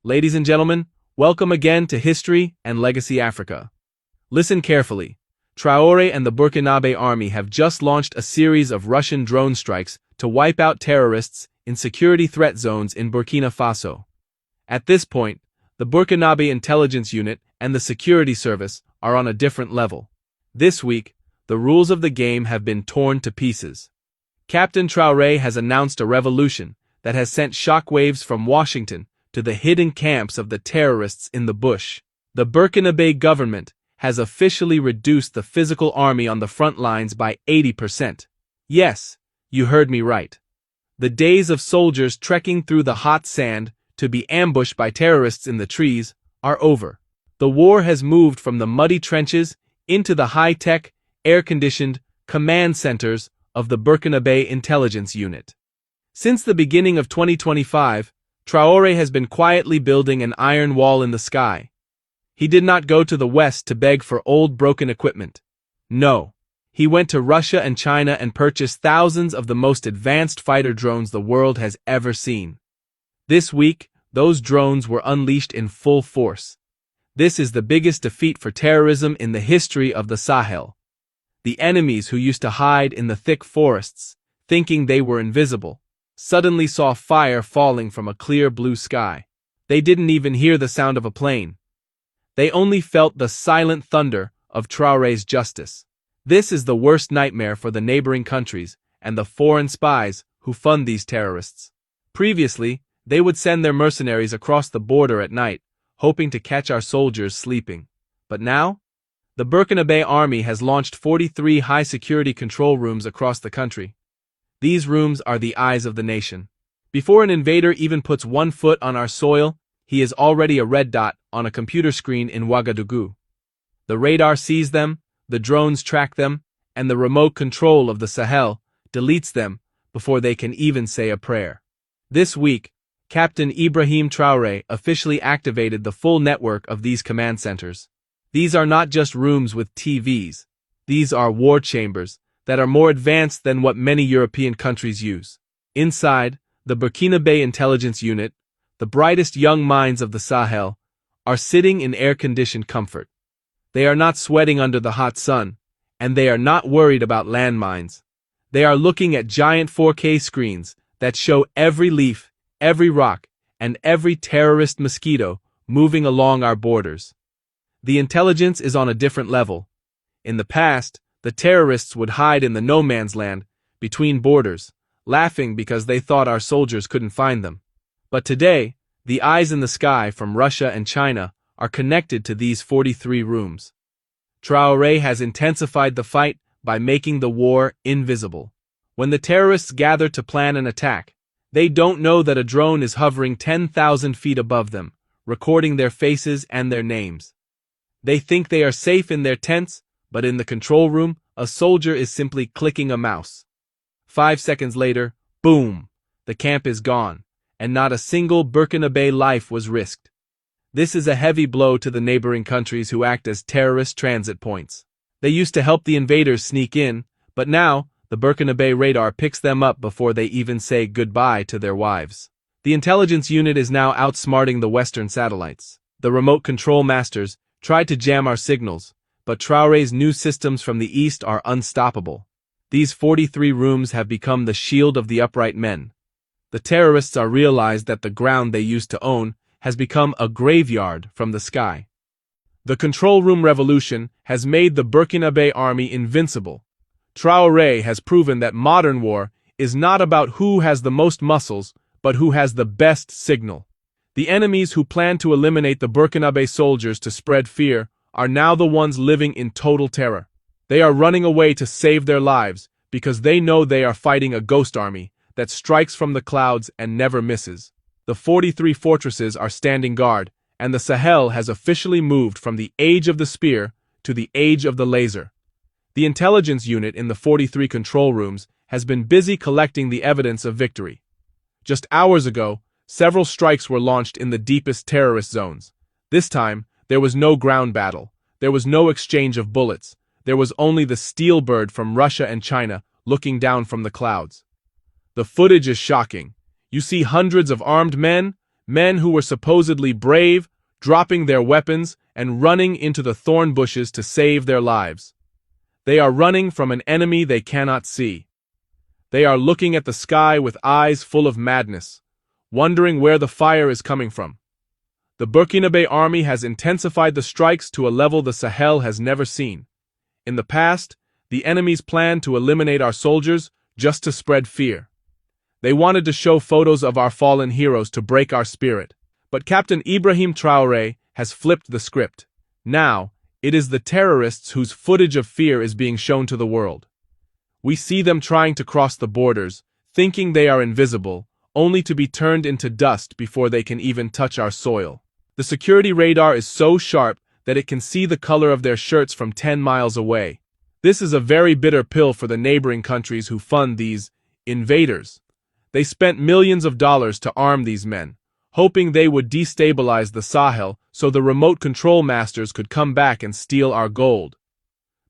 Ladies and gentlemen, welcome again to History and Legacy Africa. Listen carefully. Traoré and the Burkinabe army have just launched a series of Russian drone strikes to wipe out terrorists in security threat zones in Burkina Faso. At this point, the Burkinabe intelligence unit and the security service are on a different level. This week, the rules of the game have been torn to pieces. Captain Traoré has announced a revolution that has sent shockwaves from Washington to the hidden camps of the terrorists in the bush. The Burkinabe government has officially reduced the physical army on the front lines by 80%. Yes, you heard me right. The days of soldiers trekking through the hot sand to be ambushed by terrorists in the trees are over. The war has moved from the muddy trenches into the high-tech, air-conditioned command centers of the Burkinabe intelligence unit. Since the beginning of 2025, Traoré has been quietly building an iron wall in the sky. He did not go to the West to beg for old broken equipment. No, he went to Russia and China and purchased thousands of the most advanced fighter drones the world has ever seen. This week, those drones were unleashed in full force. This is the biggest defeat for terrorism in the history of the Sahel. The enemies who used to hide in the thick forests, thinking they were invisible, suddenly saw fire falling from a clear blue sky. They didn't even hear the sound of a plane. They only felt the silent thunder of Traoré's justice. This is the worst nightmare for the neighboring countries and the foreign spies who fund these terrorists. Previously, they would send their mercenaries across the border at night, hoping to catch our soldiers sleeping. But now, the Burkinabe army has launched 43 high-security control rooms across the country. These rooms are the eyes of the nation. Before an invader even puts one foot on our soil, he is already a red dot on a computer screen in Ouagadougou. The radar sees them, the drones track them, and the remote control of the Sahel deletes them before they can even say a prayer. This week, Captain Ibrahim Traoré officially activated the full network of these command centers. These are not just rooms with TVs. These are war chambers that are more advanced than what many European countries use. Inside, the Burkinabe intelligence unit, the brightest young minds of the Sahel, are sitting in air-conditioned comfort. They are not sweating under the hot sun, and they are not worried about landmines. They are looking at giant 4K screens that show every leaf, every rock, and every terrorist mosquito moving along our borders. The intelligence is on a different level. In the past, the terrorists would hide in the no-man's land, between borders, laughing because they thought our soldiers couldn't find them. But today, the eyes in the sky from Russia and China are connected to these 43 rooms. Traoré has intensified the fight by making the war invisible. When the terrorists gather to plan an attack, they don't know that a drone is hovering 10,000 feet above them, recording their faces and their names. They think they are safe in their tents, but in the control room, a soldier is simply clicking a mouse. 5 seconds later, boom, the camp is gone, and not a single Burkinabe life was risked. This is a heavy blow to the neighboring countries who act as terrorist transit points. They used to help the invaders sneak in, but now, the Burkinabe radar picks them up before they even say goodbye to their wives. The intelligence unit is now outsmarting the Western satellites. The remote control masters tried to jam our signals, but Traoré's new systems from the east are unstoppable. These 43 rooms have become the shield of the upright men. The terrorists are realized that the ground they used to own has become a graveyard from the sky. The control room revolution has made the Burkinabe army invincible. Traoré has proven that modern war is not about who has the most muscles, but who has the best signal. The enemies who plan to eliminate the Burkinabe soldiers to spread fear are now the ones living in total terror. They are running away to save their lives because they know they are fighting a ghost army that strikes from the clouds and never misses. The 43 fortresses are standing guard, and the Sahel has officially moved from the age of the spear to the age of the laser. The intelligence unit in the 43 control rooms has been busy collecting the evidence of victory. Just hours ago, several strikes were launched in the deepest terrorist zones. This time, there was no ground battle. There was no exchange of bullets. There was only the steel bird from Russia and China looking down from the clouds. The footage is shocking. You see hundreds of armed men, Men who were supposedly brave, dropping their weapons and running into the thorn bushes to save their lives. They are running from an enemy they cannot see. They are looking at the sky with eyes full of madness, wondering where the fire is coming from. The Burkinabe army has intensified the strikes to a level the Sahel has never seen. In the past, the enemies planned to eliminate our soldiers just to spread fear. They wanted to show photos of our fallen heroes to break our spirit. But Captain Ibrahim Traoré has flipped the script. Now, it is the terrorists whose footage of fear is being shown to the world. We see them trying to cross the borders, thinking they are invisible, only to be turned into dust before they can even touch our soil. The security radar is so sharp that it can see the color of their shirts from 10 miles away. This is a very bitter pill for the neighboring countries who fund these invaders. They spent millions of dollars to arm these men, hoping they would destabilize the Sahel so the remote control masters could come back and steal our gold.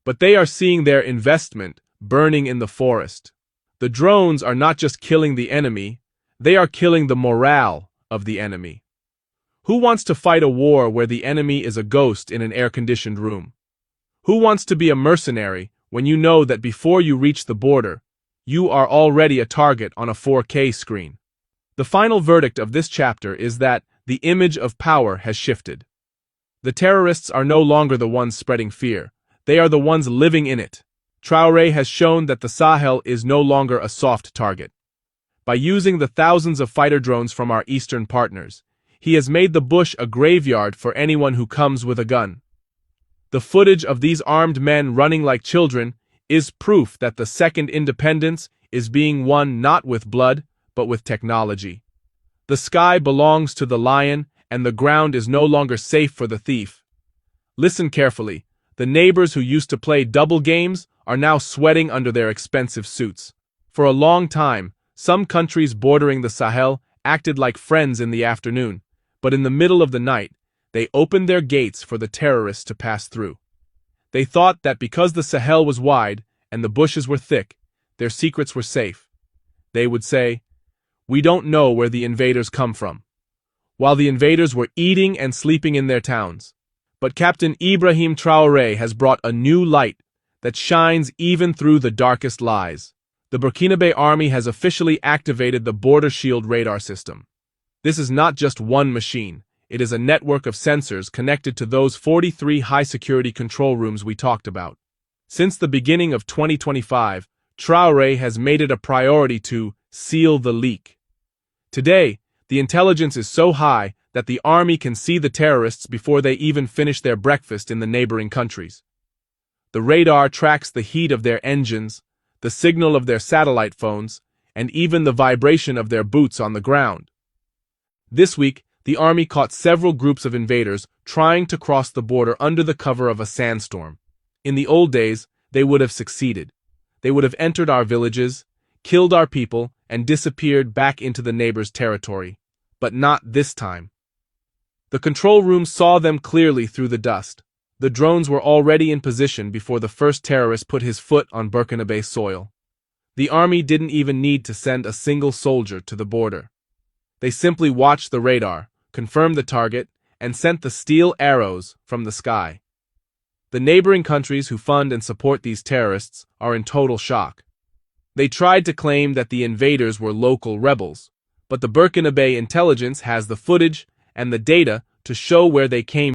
But they are seeing their investment burning in the forest. The drones are not just killing the enemy, they are killing the morale of the enemy. Who wants to fight a war where the enemy is a ghost in an air-conditioned room? Who wants to be a mercenary when you know that before you reach the border, you are already a target on a 4K screen? The final verdict of this chapter is that the image of power has shifted. The terrorists are no longer the ones spreading fear. They are the ones living in it. Traoré has shown that the Sahel is no longer a soft target. By using the thousands of fighter drones from our eastern partners, he has made the bush a graveyard for anyone who comes with a gun. The footage of these armed men running like children is proof that the second independence is being won not with blood, but with technology. The sky belongs to the lion, and the ground is no longer safe for the thief. Listen carefully. The neighbors who used to play double games are now sweating under their expensive suits. For a long time, some countries bordering the Sahel acted like friends in the afternoon, but in the middle of the night, they opened their gates for the terrorists to pass through. They thought that because the Sahel was wide and the bushes were thick, their secrets were safe. They would say, "We don't know where the invaders come from," while the invaders were eating and sleeping in their towns. But Captain Ibrahim Traoré has brought a new light that shines even through the darkest lies. The Burkinabe army has officially activated the Border Shield radar system. This is not just one machine. It is a network of sensors connected to those 43 high-security control rooms we talked about. Since the beginning of 2025, Traoré has made it a priority to seal the leak. Today, the intelligence is so high that the army can see the terrorists before they even finish their breakfast in the neighboring countries. The radar tracks the heat of their engines, the signal of their satellite phones, and even the vibration of their boots on the ground. This week, the army caught several groups of invaders trying to cross the border under the cover of a sandstorm. In the old days, they would have succeeded. They would have entered our villages, killed our people, and disappeared back into the neighbors' territory. But not this time. The control room saw them clearly through the dust. The drones were already in position before the first terrorist put his foot on Burkinabe soil. The army didn't even need to send a single soldier to the border. They simply watched the radar, confirmed the target, and sent the steel arrows from the sky. The neighboring countries who fund and support these terrorists are in total shock. They tried to claim that the invaders were local rebels, but the Burkinabe intelligence has the footage and the data to show where they came